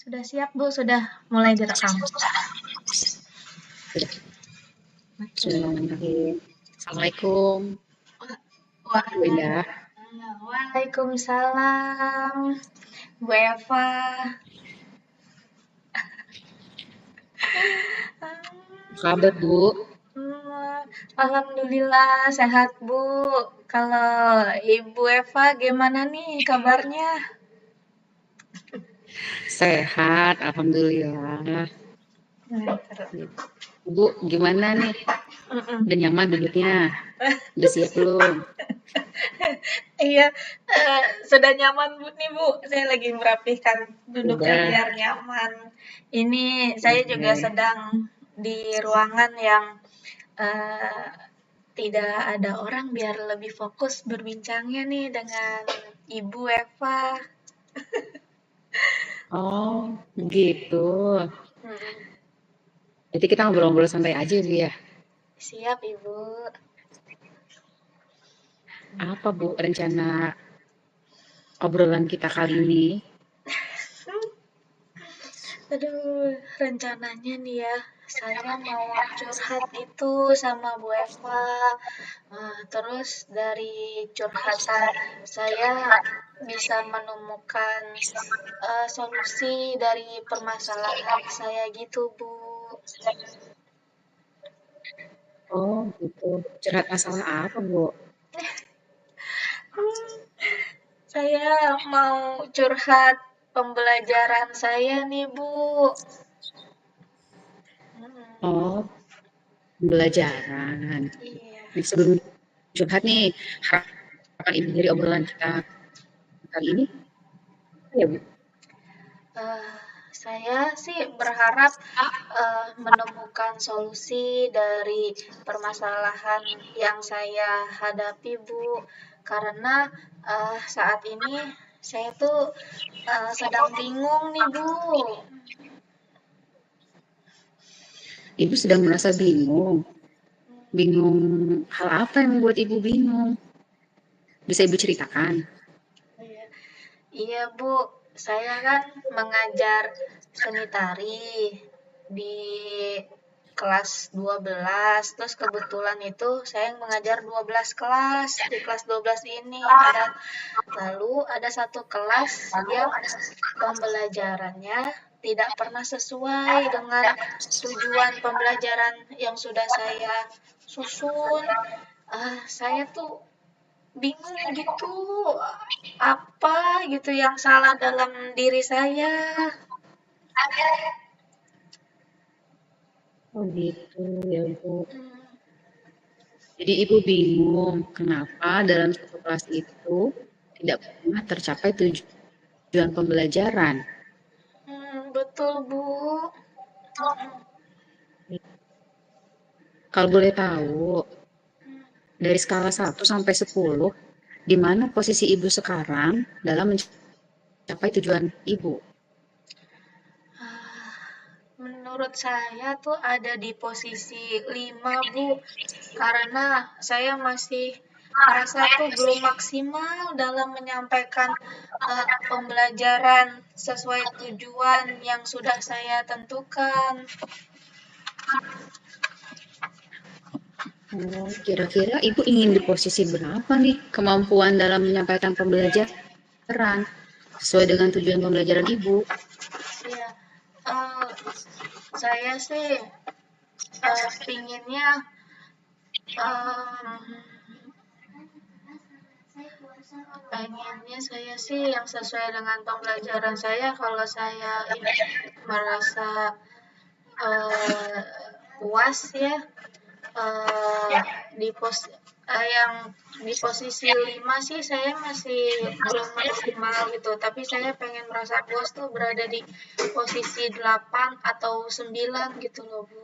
Sudah siap, Bu? Sudah mulai direkam? Sudah. Oke. Bismillahirrahmanirrahim. Assalamualaikum, Bu Indah. Waalaikumsalam, Bu Eva. Apa kabar, Bu? Alhamdulillah sehat, Bu. Kalau Ibu Eva gimana nih kabarnya? Sehat, alhamdulillah. Bu, gimana nih? Udah nyaman duduknya? Udah siap belum? Iya, sudah nyaman Bu nih Bu. Saya lagi merapihkan duduknya Udah. biar nyaman. Ini saya juga Oke. sedang di ruangan yang eh, tidak ada orang biar lebih fokus berbincangnya nih dengan Ibu Eva. Oh, gitu. Hmm, Jadi kita ngobrol-ngobrol santai aja, Bu ya. siap Ibu. Apa, Bu, rencana obrolan kita kali ini? Aduh, rencananya nih ya, saya mau curhat itu sama Bu Eva. Terus dari curhatan saya bisa menemukan solusi dari permasalahan saya gitu, Bu. Oh, gitu. Curhat masalah apa, Bu? Hmm, saya mau curhat pembelajaran saya nih, Bu. Hmm, Oh, pembelajaran. iya. Nih, sebelum curhat nih, harapan Ibu dari obrolan kita kali ini, apa ya, Bu? Eh, saya sih berharap menemukan solusi dari permasalahan yang saya hadapi, Bu. Karena saat ini saya tuh sedang bingung nih, Bu. Ibu sedang merasa bingung. Bingung hal apa yang membuat Ibu bingung? Bisa Ibu ceritakan? Iya, iya, Bu. Saya kan mengajar seni tari di kelas 12. Terus kebetulan itu saya mengajar 12 kelas. Di kelas 12 ini lalu ada satu kelas yang pembelajarannya tidak pernah sesuai dengan tujuan pembelajaran yang sudah saya susun. Saya tuh bingung gitu, apa gitu yang salah dalam diri saya. Oh gitu ya Bu. Hmm, Jadi Ibu bingung kenapa dalam satu kelas itu tidak pernah tercapai tujuan pembelajaran. betul Bu. Hmm, Kalau boleh tahu, dari skala 1 sampai 10, di mana posisi Ibu sekarang dalam mencapai tujuan Ibu? Menurut saya tuh ada di posisi 5 Bu, karena saya masih merasa tuh belum maksimal dalam menyampaikan pembelajaran sesuai tujuan yang sudah saya tentukan. Oh, kira-kira Ibu ingin di posisi berapa nih kemampuan dalam menyampaikan pembelajaran sesuai dengan tujuan pembelajaran Ibu? Ya, eh, saya sih pinginnya pengennya saya sih yang sesuai dengan pembelajaran saya. Kalau saya merasa eh, puas ya, eh, di pos yang di posisi 5 sih saya masih belum maksimal gitu, tapi saya pengen merasa puas tuh berada di posisi 8 atau 9 gitu loh, Bu.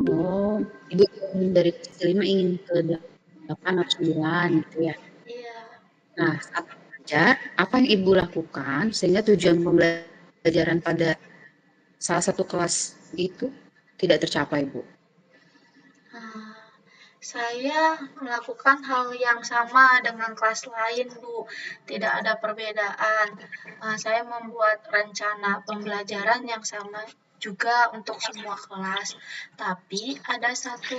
Oh, Ibu dari posisi 5 ingin ke 8 atau 9 gitu ya. Iya. Nah, saat belajar, apa yang Ibu lakukan sehingga tujuan pembelajaran pada salah satu kelas itu tidak tercapai, Bu? Nah, Saya melakukan hal yang sama dengan kelas lain, Bu. Tidak ada perbedaan. Saya membuat rencana pembelajaran yang sama juga untuk semua kelas. Tapi ada satu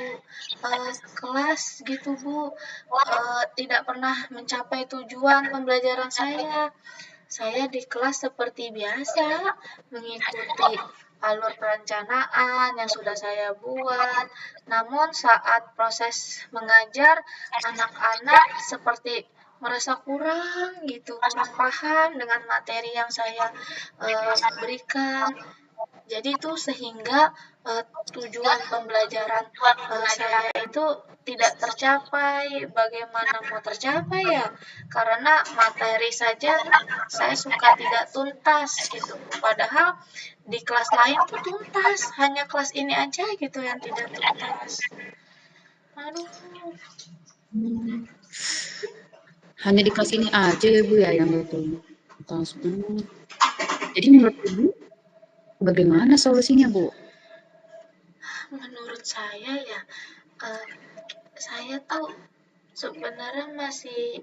kelas gitu, Bu, tidak pernah mencapai tujuan pembelajaran saya. Saya di kelas seperti biasa, mengikuti alur perencanaan yang sudah saya buat. Namun saat proses mengajar, anak-anak seperti merasa kurang gitu, kurang paham dengan materi yang saya berikan. Jadi itu sehingga tujuan pembelajaran saya itu tidak tercapai. Bagaimana mau tercapai ya? Karena materi saja saya suka tidak tuntas gitu. Padahal di kelas lain tuh tuntas, hanya kelas ini aja gitu yang tidak tuntas. Aduh. Hanya di kelas ini aja ya Bu ya yang betul. Jadi menurut Ibu bagaimana solusinya Bu? Menurut saya ya, saya tuh sebenarnya masih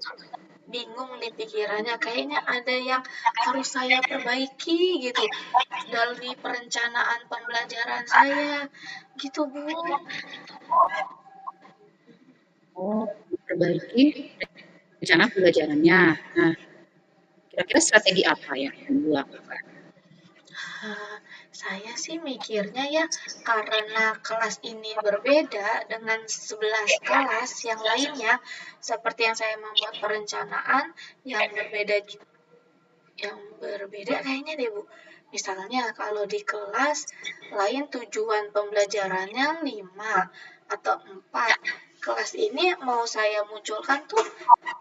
bingung di pikirannya. Kayaknya ada yang harus saya perbaiki gitu dari perencanaan pembelajaran saya. Gitu, Bu. Oh, perbaiki rencana pembelajarannya. Nah, kira-kira strategi apa ya yang Ibu lakukan? Saya sih mikirnya ya, karena kelas ini berbeda dengan 11 kelas yang lainnya, seperti yang saya membuat perencanaan yang berbeda kayaknya deh, Bu. Misalnya kalau di kelas lain tujuan pembelajarannya 5 atau 4. Kelas ini mau saya munculkan tuh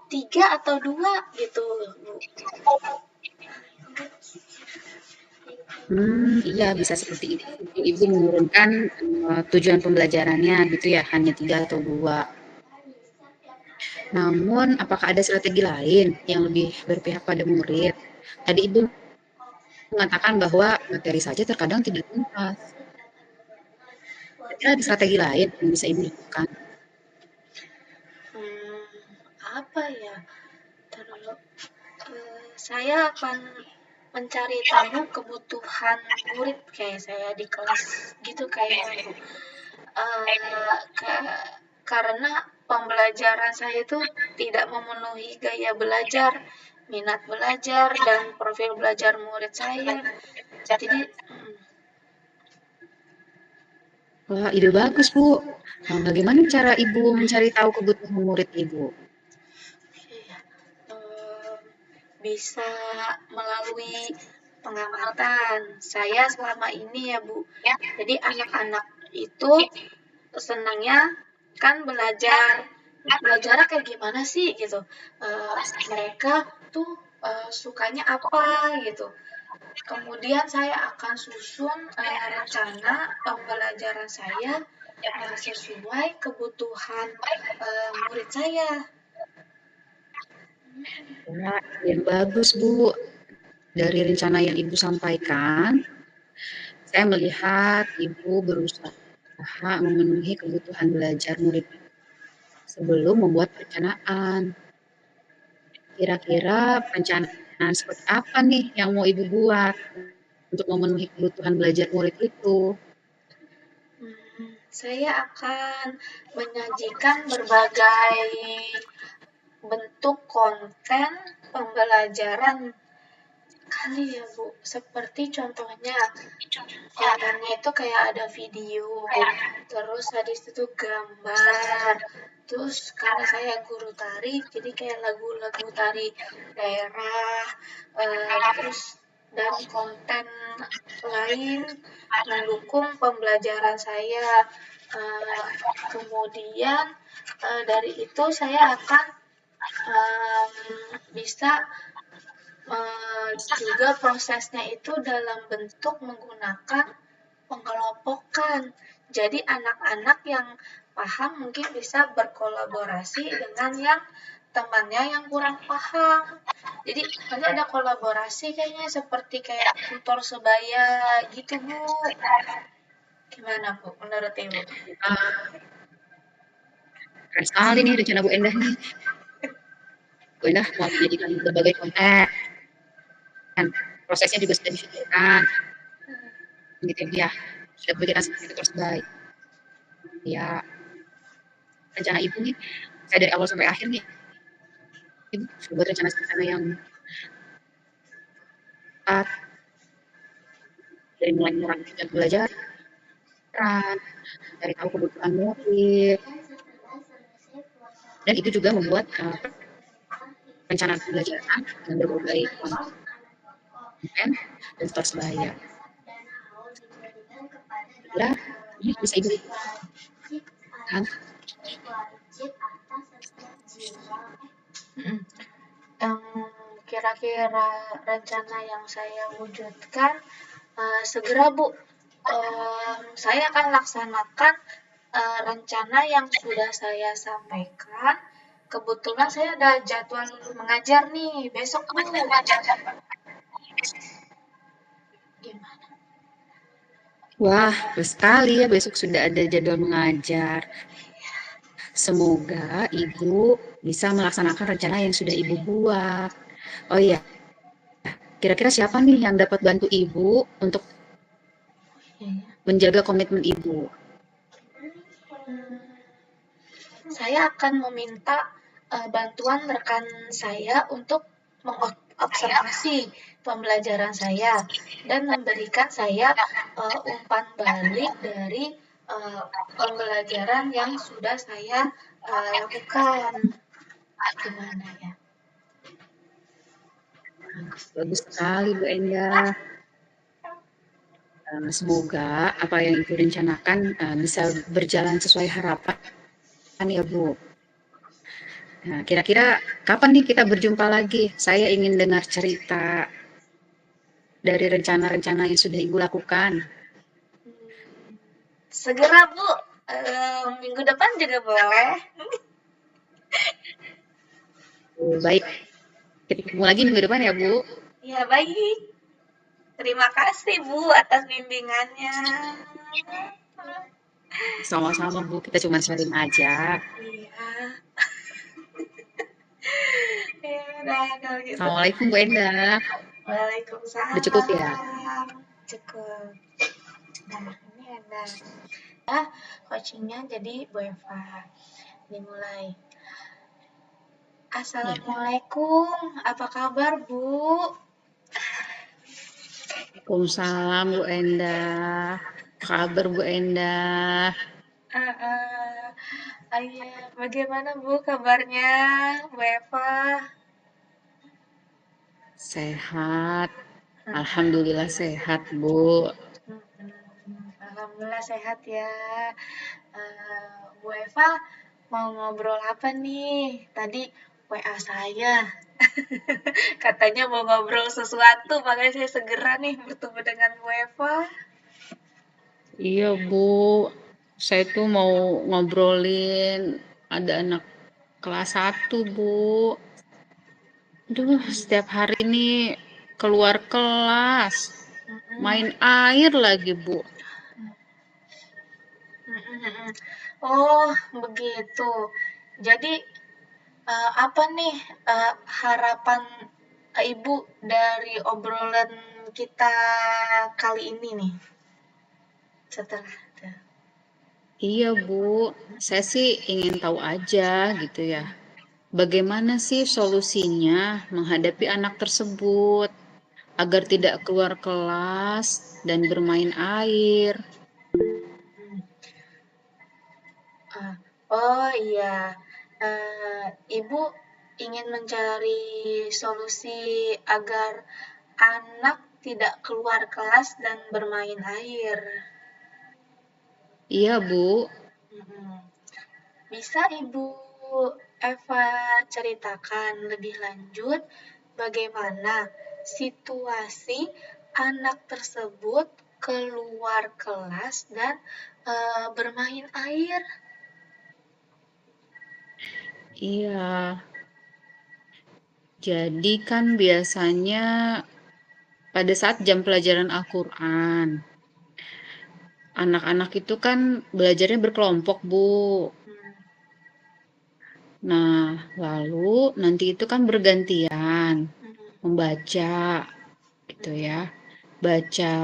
3 atau 2 gitu, Bu. Iya bisa seperti itu. Ibu menurunkan tujuan pembelajarannya gitu ya, hanya 3 atau 2. Namun, apakah ada strategi lain yang lebih berpihak pada murid? Tadi Ibu mengatakan bahwa materi saja terkadang tidak tuntas. Kira-kira ada strategi lain yang bisa Ibu lakukan? Hmm, apa ya? Terlalu saya akan mencari tahu kebutuhan murid kayak saya di kelas gitu kayaknya, Bu. Karena pembelajaran saya itu tidak memenuhi gaya belajar, minat belajar, dan profil belajar murid saya. Jadi, Wah, ide bagus, Bu. Nah, bagaimana cara Ibu mencari tahu kebutuhan murid Ibu? ya, bisa melalui pengamatan saya selama ini ya, Bu. Jadi anak-anak itu senangnya kan belajarnya kayak gimana sih gitu. Mereka tuh sukanya apa gitu. Kemudian saya akan susun rencana pembelajaran saya sesuai kebutuhan murid saya. Wah, yang bagus, Bu. Dari rencana yang Ibu sampaikan, saya melihat Ibu berusaha memenuhi kebutuhan belajar murid sebelum membuat perencanaan. Kira-kira perencanaan seperti apa nih yang mau Ibu buat untuk memenuhi kebutuhan belajar murid itu? Saya akan menyajikan berbagai bentuk konten pembelajaran kali ya, Bu. Seperti contohnya kontennya itu kayak ada video, terus habis itu gambar, terus karena saya guru tari, jadi kayak lagu-lagu tari daerah, terus dan konten lain mendukung pembelajaran saya. Kemudian dari itu saya akan bisa juga prosesnya itu dalam bentuk menggunakan pengelompokan. Jadi anak-anak yang paham mungkin bisa berkolaborasi dengan yang temannya yang kurang paham. Jadi nanti ada kolaborasi kayaknya seperti kayak tutor sebaya gitu, Bu. Gimana, Bu, menurut Ibu? keren sekali nih rencana Bu Endah nih. Bu Endah mau menjadikan berbagai konten, prosesnya juga sudah difikirkan, gitu ya. Sudah berpikiran itu terus baik. Ya, rencana Ibu nih, saya dari awal sampai akhir nih, Ibu sudah buat rencana-rencana yang tepat, dari mulai mengurangi jam belajar, mencari tahu kebutuhan murid, dan itu juga membuat rencana pembelajaran dengan berbagai konten dan tersedia. Kira ini bisa Ibu kan? Kira-kira rencana yang saya wujudkan segera Bu, saya akan laksanakan rencana yang sudah saya sampaikan. Kebetulan saya ada jadwal mengajar nih besok Bu. Gimana? Wah, bagus sekali ya besok sudah ada jadwal mengajar. Semoga Ibu bisa melaksanakan rencana yang sudah Ibu buat. Oh iya, kira-kira siapa nih yang dapat bantu Ibu untuk menjaga komitmen Ibu? Saya akan meminta bantuan rekan saya untuk mengobservasi pembelajaran saya dan memberikan saya umpan balik dari pembelajaran yang sudah saya lakukan. Gimana ya? Bagus sekali Bu Endah. Semoga apa yang Ibu rencanakan bisa berjalan sesuai harapan ya Bu. Nah, kira-kira kapan nih kita berjumpa lagi? Saya ingin dengar cerita dari rencana-rencana yang sudah Ibu lakukan. Segera Bu, minggu depan juga boleh. Baik, kita ketemu lagi minggu depan ya Bu. Ya baik. Terima kasih Bu atas bimbingannya. Sama-sama Bu, kita cuma sharing aja. Iya. Ya udah kalau gitu. Assalamualaikum Bu Endah. Waalaikumsalam. Udah cukup ya? Cukup. Nah, ini ada coachingnya jadi Bu Eva. Dimulai. Assalamualaikum, apa kabar Bu? Waalaikumsalam Bu Endah. Apa kabar Bu Endah? Bagaimana Bu kabarnya Bu Eva? Sehat. Alhamdulillah sehat Bu. Alhamdulillah sehat ya. Bu Eva mau ngobrol apa nih? Tadi WA saya. Katanya mau ngobrol sesuatu, makanya saya segera nih bertemu dengan Bu Eva. Iya Bu, saya tuh mau ngobrolin ada anak kelas 1 Bu. Duh, setiap hari ini keluar kelas, main air lagi Bu. Oh, begitu. Jadi apa nih harapan Ibu dari obrolan kita kali ini nih? Setelah Iya Bu, saya sih ingin tahu aja gitu ya. Bagaimana sih solusinya menghadapi anak tersebut agar tidak keluar kelas dan bermain air? Oh iya, Ibu ingin mencari solusi agar anak tidak keluar kelas dan bermain air. Iya Bu, Bisa Ibu Eva ceritakan lebih lanjut bagaimana situasi anak tersebut keluar kelas dan bermain air? iya. Jadi kan biasanya pada saat jam pelajaran Al-Quran, anak-anak itu kan belajarnya berkelompok, Bu. Nah, lalu nanti itu kan bergantian membaca gitu ya. Baca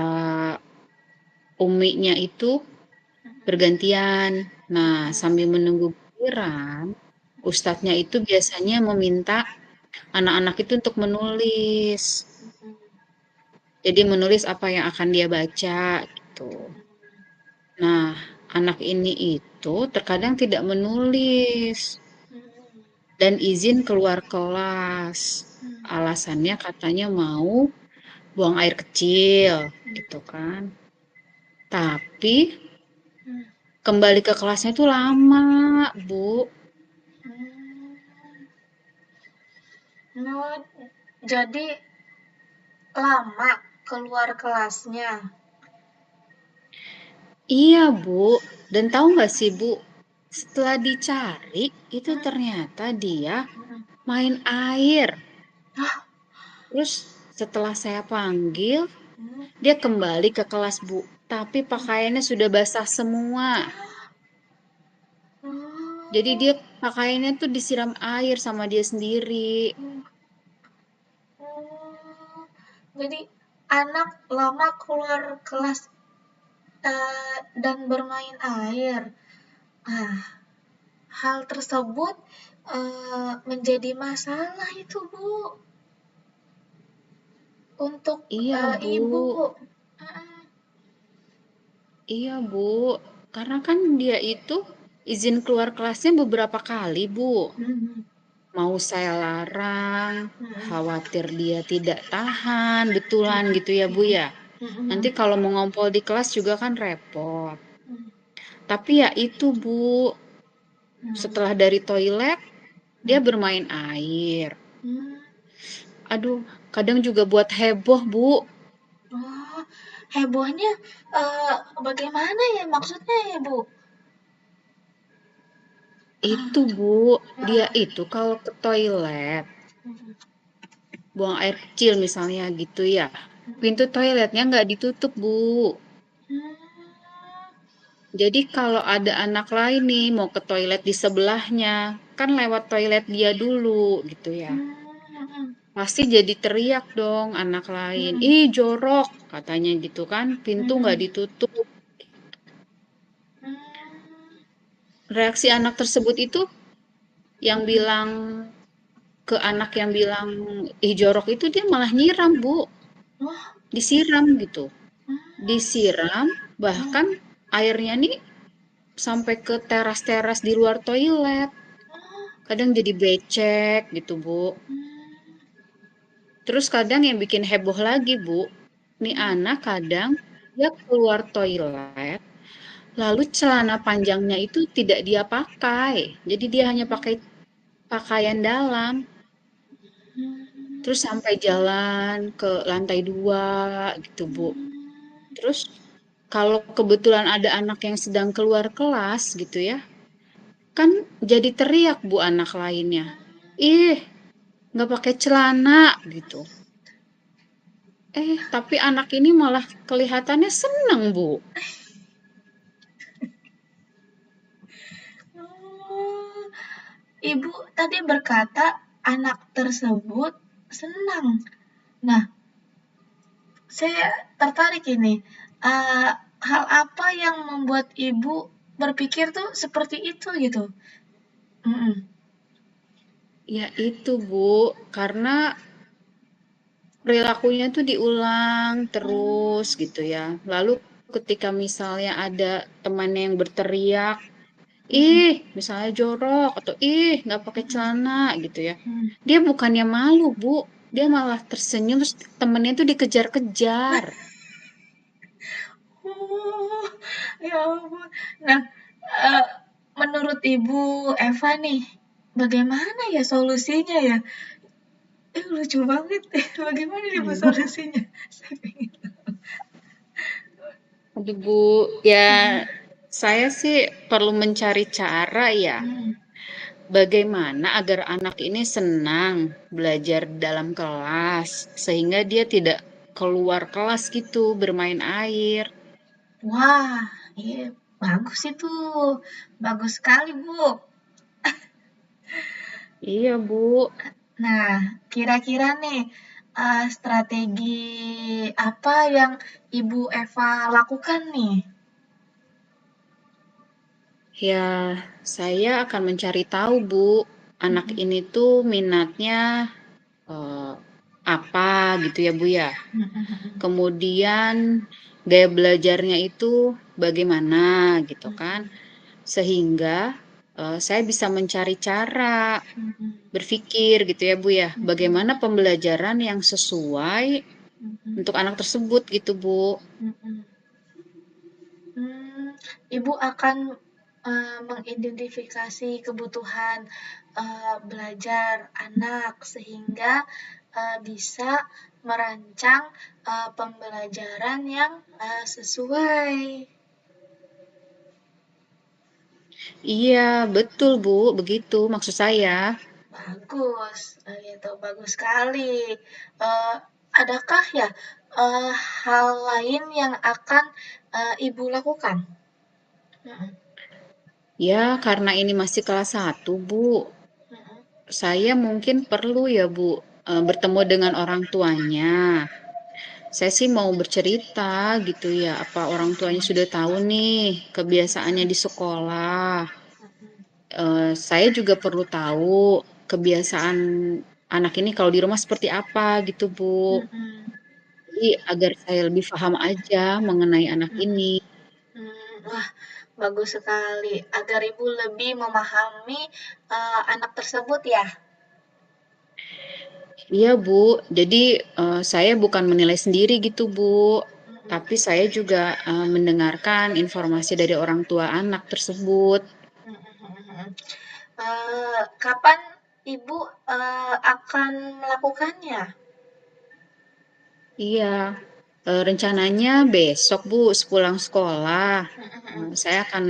uminya itu bergantian. Nah, sambil menunggu giliran, ustadznya itu biasanya meminta anak-anak itu untuk menulis. Jadi menulis apa yang akan dia baca gitu. Nah, anak ini itu terkadang tidak menulis dan izin keluar kelas. Alasannya katanya mau buang air kecil gitu kan. Tapi kembali ke kelasnya itu lama, Bu. Oh, jadi lama keluar kelasnya. Iya, Bu. Dan tahu nggak sih, Bu, setelah dicari, itu ternyata dia main air. Terus setelah saya panggil, dia kembali ke kelas, Bu. Tapi pakaiannya sudah basah semua. Jadi dia pakaiannya tuh disiram air sama dia sendiri. Jadi anak lama keluar kelas dan bermain air. Ah, hal tersebut menjadi masalah itu, Bu, untuk Iya, ibu. Bu. Iya, Bu. Karena kan dia itu izin keluar kelasnya beberapa kali, Bu. Mau saya larang, khawatir dia tidak tahan, betulan gitu ya, Bu ya. Nanti kalau mau ngompol di kelas juga kan repot. Tapi ya itu, Bu. Setelah dari toilet, dia bermain air. Aduh, kadang juga buat heboh, Bu. Oh, hebohnya bagaimana ya maksudnya ya, Bu? Itu, Bu. Dia itu kalau ke toilet, buang air kecil misalnya gitu ya. Pintu toiletnya nggak ditutup, Bu. Jadi kalau ada anak lain nih mau ke toilet di sebelahnya, kan lewat toilet dia dulu gitu ya. Pasti jadi teriak dong anak lain. Ih, jorok katanya gitu kan. Pintu nggak ditutup. Reaksi anak tersebut itu yang bilang ke anak yang bilang ih jorok itu dia malah nyiram, Bu. Disiram gitu. Disiram bahkan airnya nih sampai ke teras-teras di luar toilet. Kadang jadi becek gitu, Bu. Terus kadang yang bikin heboh lagi, Bu, nih anak kadang dia keluar toilet, lalu celana panjangnya itu tidak dia pakai. Jadi dia hanya pakai pakaian dalam. Terus sampai jalan ke lantai 2 gitu, Bu. Terus kalau kebetulan ada anak yang sedang keluar kelas gitu ya, kan jadi teriak Bu anak lainnya. Ih, nggak pakai celana gitu. Tapi anak ini malah kelihatannya seneng, Bu. Oh, Ibu tadi berkata anak tersebut senang. Nah, saya tertarik ini. Eh, hal apa yang membuat ibu berpikir tuh seperti itu gitu? Mm-mm. Ya itu, Bu, karena perilakunya tuh diulang terus gitu ya. Lalu ketika misalnya ada temannya yang berteriak, ih, misalnya jorok atau ih, nggak pakai celana gitu ya. Dia bukannya malu, Bu. Dia malah tersenyum terus temennya tuh dikejar-kejar. Oh, ya ampun. Nah, eh, menurut Ibu Eva nih, bagaimana ya solusinya ya? Lucu banget deh. Bagaimana Ibu solusinya? Saya pengen Aduh, Bu, ya saya sih perlu mencari cara ya. Bagaimana agar anak ini senang belajar dalam kelas sehingga dia tidak keluar kelas gitu bermain air. Wah, iya bagus itu. Bagus sekali, Bu. Iya, Bu. Nah, kira-kira nih, strategi apa yang Ibu Eva lakukan nih? Ya, saya akan mencari tahu, Bu, anak Mhm, ini tuh minatnya eh, apa gitu ya, Bu ya. mhm mhm, Kemudian gaya belajarnya itu bagaimana gitu kan. mhm, Sehingga saya bisa mencari cara mhm, berpikir gitu ya, Bu ya. mhm, Bagaimana pembelajaran yang sesuai mhm, untuk anak tersebut gitu, Bu. mhm. Ibu akan, mengidentifikasi kebutuhan, belajar anak sehingga, bisa merancang, pembelajaran yang, sesuai. Iya, betul, Bu. Begitu maksud saya. Bagus, itu bagus sekali. Eee, adakah ya, hal lain yang akan, Ibu lakukan? Mhm, Ya, karena ini masih kelas 1, Bu. mhm, Saya mungkin perlu ya, Bu, bertemu dengan orang tuanya. Saya sih mau bercerita gitu ya, apa orang tuanya sudah tahu nih kebiasaannya di sekolah. mhm, Saya juga perlu tahu kebiasaan anak ini kalau di rumah seperti apa gitu, Bu. mhm, Jadi agar saya lebih paham aja mengenai anak mhm. ini. Wah, bagus sekali. Agar Ibu lebih memahami, anak tersebut ya? Iya, Bu. Jadi saya bukan menilai sendiri gitu, Bu. Mhm, Tapi saya juga mendengarkan informasi dari orang tua anak tersebut. mhm mhm mhm. Kapan Ibu, akan melakukannya? Iya, rencananya besok, Bu, sepulang sekolah, Mhm mhm, saya akan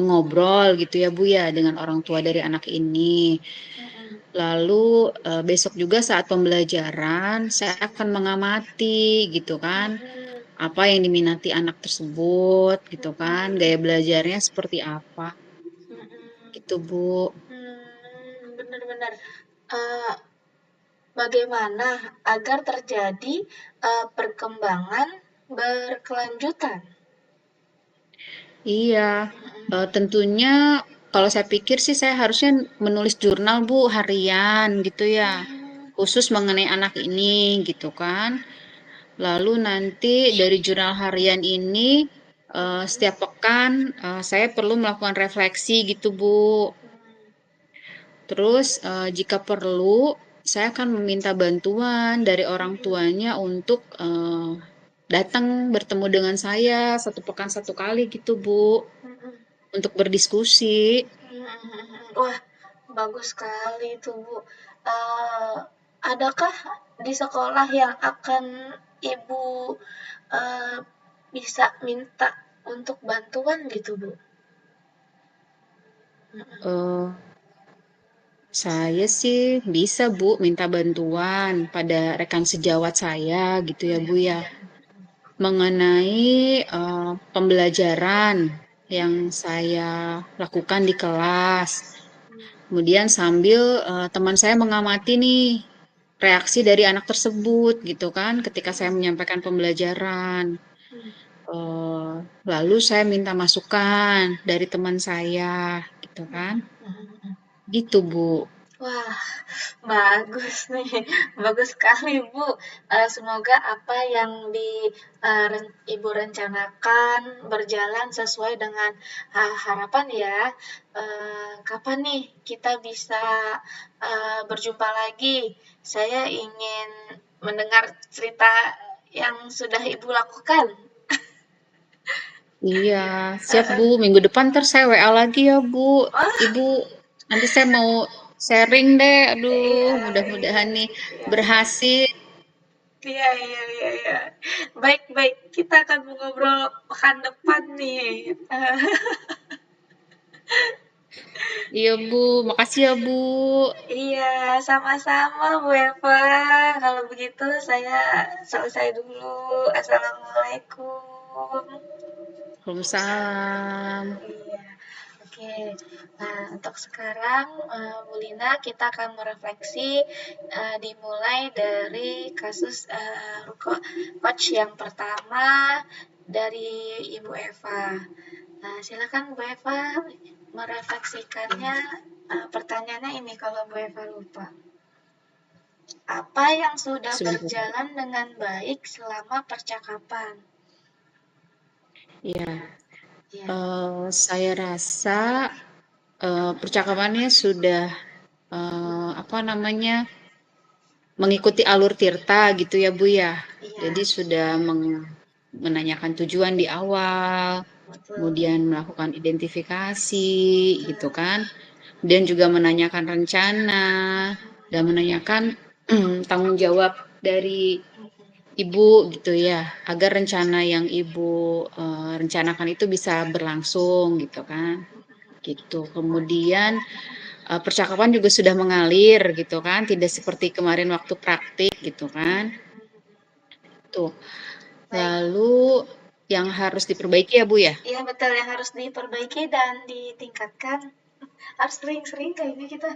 ngobrol gitu ya, Bu, ya, dengan orang tua dari anak ini. mhm, Lalu besok juga saat pembelajaran, saya akan mengamati gitu kan, mhm, apa yang diminati anak tersebut gitu kan, gaya mhm, belajarnya seperti apa mhm. gitu, Bu. Bener bener. Eee, bagaimana agar terjadi, perkembangan berkelanjutan? Iya, Mhm, tentunya kalau saya pikir sih saya harusnya menulis jurnal, Bu, harian gitu ya, mmm, khusus mengenai anak ini gitu kan. Lalu nanti dari jurnal harian ini mhm, setiap pekan saya perlu melakukan refleksi gitu, Bu. mmm, Terus jika perlu saya akan meminta bantuan dari orang mhm, tuanya untuk datang bertemu dengan saya 1 pekan 1 kali gitu, Bu. mhm. Untuk berdiskusi. Wah, bagus sekali itu, Bu. Eee, adakah di sekolah yang akan Ibu, eee, bisa minta untuk bantuan gitu, Bu? Mhm, Eh, saya sih bisa, Bu, minta bantuan pada rekan sejawat saya gitu ya, Bu ya, mengenai pembelajaran yang saya lakukan di kelas. Kemudian sambil teman saya mengamati nih reaksi dari anak tersebut gitu kan ketika saya menyampaikan pembelajaran. Eh, Lalu saya minta masukan dari teman saya gitu kan. Gitu, Bu. Wah, bagus nih, bagus sekali, Bu. Semoga apa yang Ibu rencanakan berjalan sesuai dengan, harapan ya. Kapan nih kita bisa, berjumpa lagi? Saya ingin mendengar cerita yang sudah Ibu lakukan. Iya, siap Bu. Heeh. Minggu depan ntar saya WA lagi ya Bu. Wah, Ibu, nanti saya mau sharing deh. Aduh, iya iya mudah-mudahan nih iya. berhasil. Iya iya iya iya. Baik baik, kita akan mengobrol pekan depan nih. Iya Bu, makasih ya Bu. Iya, sama-sama Bu Eva. Kalau begitu saya selesai dulu. Assalamualaikum. Waalaikumsalam. Iya. Oke, nah untuk sekarang Bu Lina kita akan merefleksi dimulai dari kasus coach yang pertama dari Ibu Eva. Nah, silakan Bu Eva merefleksikannya. Pertanyaannya ini kalau Bu Eva lupa. Apa yang sudah Sebentar. berjalan dengan baik selama percakapan? Ya, Ya, saya rasa percakapannya sudah apa namanya mengikuti alur Tirta gitu ya Bu ya. iya, Jadi sudah menanyakan tujuan di awal, betul, kemudian melakukan identifikasi gitu betul. kan, dan juga menanyakan rencana dan menanyakan tanggung jawab dari ibu gitu ya, agar rencana yang ibu rencanakan itu bisa berlangsung gitu kan, gitu. Kemudian percakapan juga sudah mengalir gitu kan, tidak seperti kemarin waktu praktik gitu kan. Tuh. Baik, Lalu yang harus diperbaiki ya Bu ya? iya betul yang harus diperbaiki dan ditingkatkan. Harus sering-sering kayaknya kita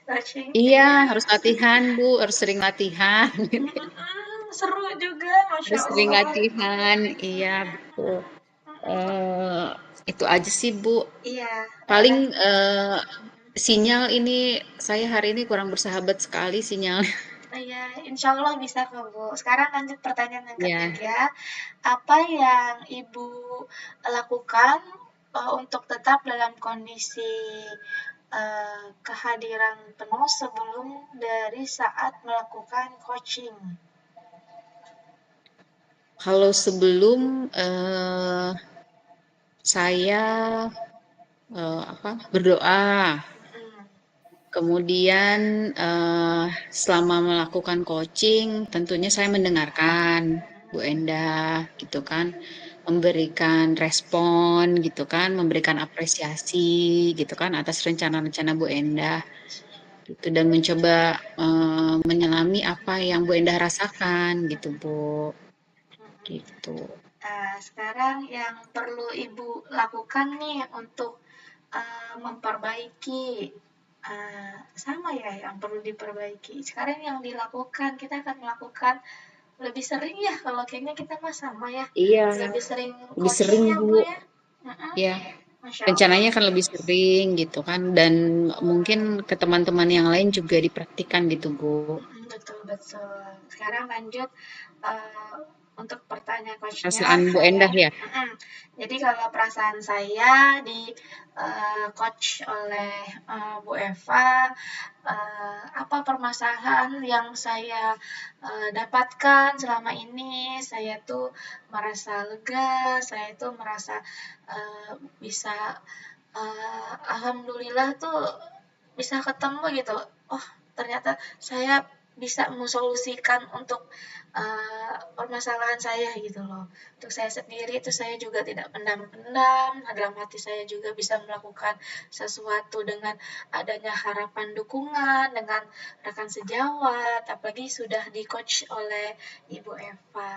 coaching. Iya, harus latihan Bu, harus sering latihan. Seru juga, Masya Harus sering Allah. latihan, iya betul. Eh, itu aja sih Bu. Iya, Paling sinyal ini saya hari ini kurang bersahabat sekali sinyal. iya, insya Allah bisa kok Bu. Sekarang lanjut pertanyaan yang Ya, ketiga. Apa yang Ibu lakukan untuk tetap dalam kondisi kehadiran penuh sebelum dari saat melakukan coaching? kalau sebelum saya apa berdoa, Mm, kemudian selama melakukan coaching, tentunya saya mendengarkan Bu Endah, gitu kan, memberikan respon, gitu kan, memberikan apresiasi, gitu kan, atas rencana-rencana Bu Endah, gitu, dan mencoba menyelami apa yang Bu Endah rasakan, gitu Bu, gitu. Nah, sekarang yang perlu Ibu lakukan nih untuk memperbaiki sama ya yang perlu diperbaiki. Sekarang yang dilakukan kita akan melakukan lebih sering ya kalau kayaknya kita mah sama ya Iya, lebih sering lebih coaching sering ya Bu, Bu ya. Mm-mm. ya. Masya Allah. Rencananya kan lebih sering gitu kan, dan mungkin ke teman-teman yang lain juga dipraktikkan gitu Bu. Betul betul. Sekarang lanjut eh, untuk pertanyaan coachnya Perasaan Bu saya. Endah ya. Jadi kalau perasaan saya di coach oleh Bu Eva, apa permasalahan yang saya dapatkan selama ini? Saya tuh merasa lega, saya tuh merasa bisa alhamdulillah tuh bisa ketemu gitu. Oh, ternyata saya bisa mensolusikan untuk permasalahan saya gitu loh. Untuk saya sendiri itu saya juga tidak pendam-pendam, dalam hati saya juga bisa melakukan sesuatu dengan adanya harapan dukungan dengan rekan sejawat, apalagi sudah di coach oleh Ibu Eva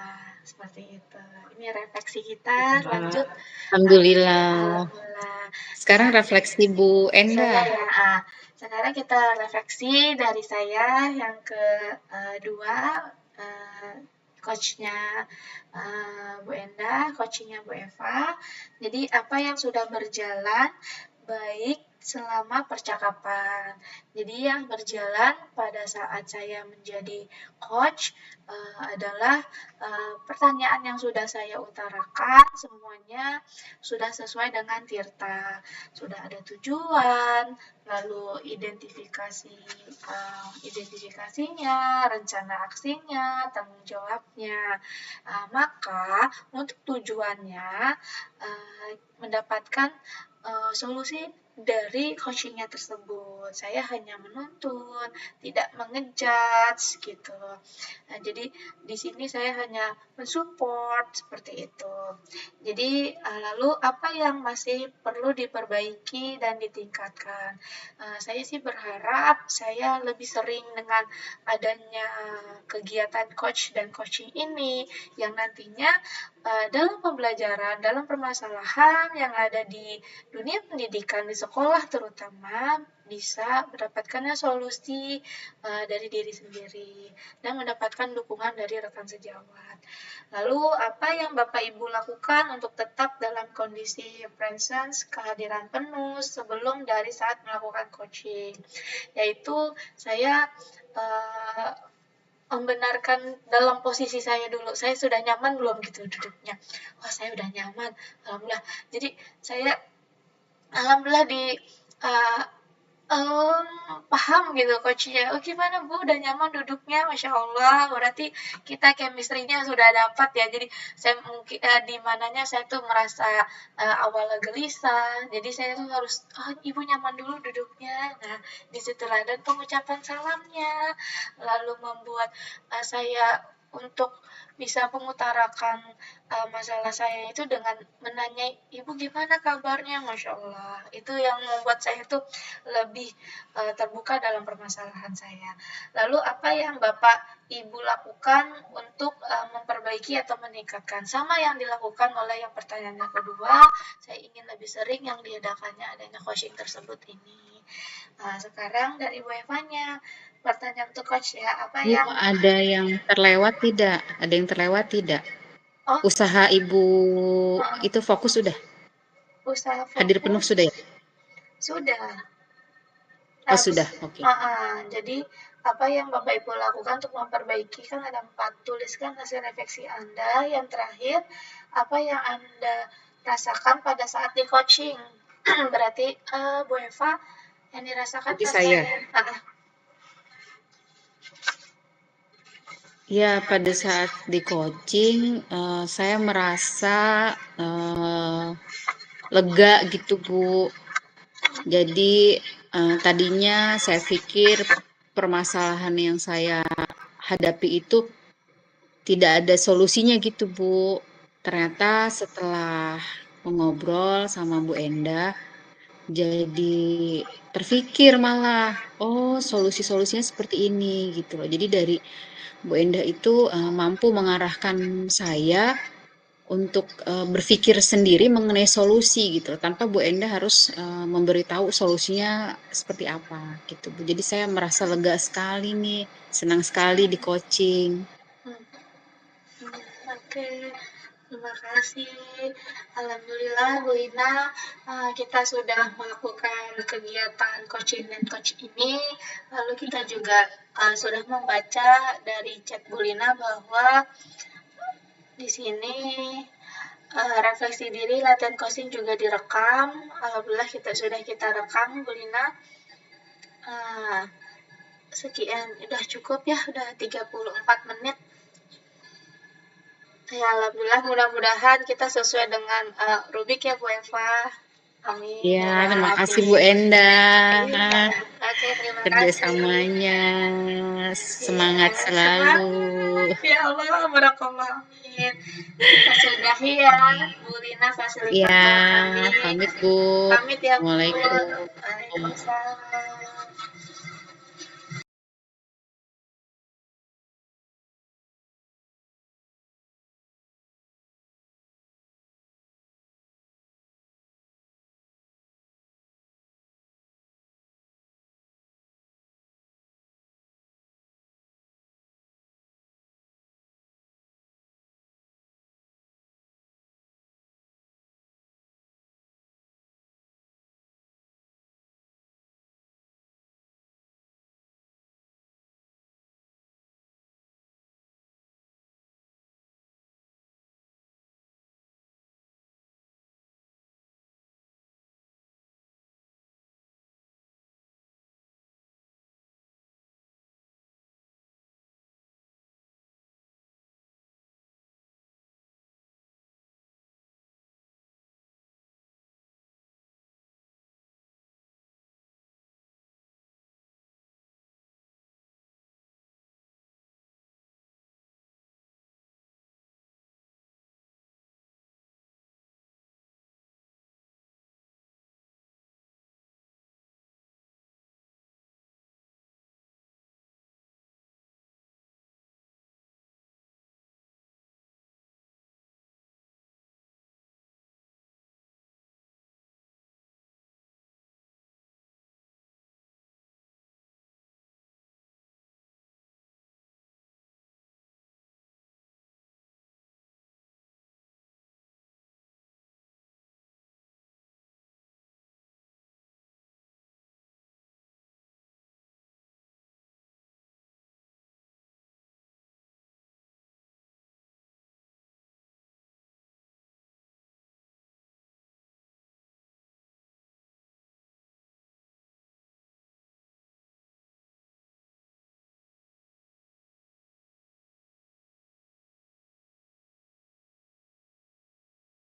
seperti itu. Ini refleksi kita. Lanjut. Alhamdulillah. Alhamdulillah. Sekarang refleksi Bu Saya Endah. ya, sekarang kita refleksi dari saya yang kedua, coachnya Bu Endah, coachingnya Bu Eva. Jadi apa yang sudah berjalan baik selama percakapan. Jadi yang berjalan pada saat saya menjadi coach adalah pertanyaan yang sudah saya utarakan semuanya sudah sesuai dengan Tirta, sudah ada tujuan, lalu identifikasinya, rencana aksinya, tanggung jawabnya. Maka untuk tujuannya mendapatkan solusi dari coachingnya tersebut. Saya hanya menuntun, tidak mengejudge gitu. Nah, jadi di sini saya hanya mensupport seperti itu. Jadi lalu apa yang masih perlu diperbaiki dan ditingkatkan? Saya sih berharap saya lebih sering dengan adanya kegiatan coach dan coaching ini yang nantinya dalam pembelajaran, dalam permasalahan yang ada di dunia pendidikan di sekolah sekolah terutama bisa mendapatkannya solusi dari diri sendiri dan mendapatkan dukungan dari rekan sejawat. Lalu apa yang Bapak Ibu lakukan untuk tetap dalam kondisi presence, kehadiran penuh sebelum dari saat melakukan coaching? Yaitu saya membenarkan dalam posisi saya dulu, saya sudah nyaman belum gitu duduknya. Wah, saya udah nyaman, alhamdulillah. Jadi saya alhamdulillah paham gitu coachnya. Oh gimana Bu, udah nyaman duduknya, Masya Allah. Berarti kita chemistry-nya sudah dapat ya. Jadi saya mungkin di mananya saya tuh merasa awalnya gelisah. Jadi saya tuh harus, oh Ibu nyaman dulu duduknya. Nah disitulah dan pengucapan salamnya. Lalu membuat saya untuk bisa mengutarakan masalah saya itu dengan menanya Ibu gimana kabarnya, Masya Allah. Itu yang membuat saya tuh lebih terbuka dalam permasalahan saya. Lalu apa yang Bapak Ibu lakukan untuk memperbaiki atau meningkatkan? Sama yang dilakukan oleh yang pertanyaan yang kedua, saya ingin lebih sering yang diadakannya adanya coaching tersebut ini. Sekarang dari Bu Eva-nya, pertanyaan untuk coach ya, apa Bu, yang ada yang terlewat tidak? Ada yang terlewat tidak? oh Usaha Ibu uh, itu fokus sudah? usaha Hadir penuh fokus sudah ya? sudah. Oh, sudah. Oke. Jadi apa yang Bapak Ibu lakukan untuk memperbaiki kan ada 4, tuliskan hasil refleksi Anda. Yang terakhir, apa yang Anda rasakan pada saat di coaching. Berarti Bu Eva yang dirasakan Berarti pas saya. saya. Ya, pada saat di coaching, saya merasa lega gitu, Bu. Jadi, tadinya saya pikir permasalahan yang saya hadapi itu tidak ada solusinya gitu, Bu. Ternyata setelah mengobrol sama Bu Enda, jadi terfikir malah, oh solusi-solusinya seperti ini gitu loh. Jadi dari Bu Enda itu mampu mengarahkan saya untuk berpikir sendiri mengenai solusi gitu, tanpa Bu Enda harus memberitahu solusinya seperti apa gitu, Bu. Jadi saya merasa lega sekali nih, senang sekali di coaching. Oke, terima kasih. Alhamdulillah Bu Ina, kita sudah melakukan kegiatan coaching dan coach ini. Lalu kita juga sudah membaca dari chat Bu Lina bahwa di sini refleksi diri latihan coaching juga direkam. Alhamdulillah kita rekam Bu Lina. Sekian, udah cukup ya, udah 34 menit. Ya, alhamdulillah mudah-mudahan kita sesuai dengan rubik ya Bu Eva. Amin. Ya, terima kasih Bu Enda. Oke, terima kasih. Kerjasamanya semangat Ya, selalu. semangat. Ya Allah, barakallah. Amin. Kita sudahi ya, Bu Lina fasilitator Ya, kami. pamit Bu. Pamit ya Bu. Assalamualaikum. Waalaikumsalam.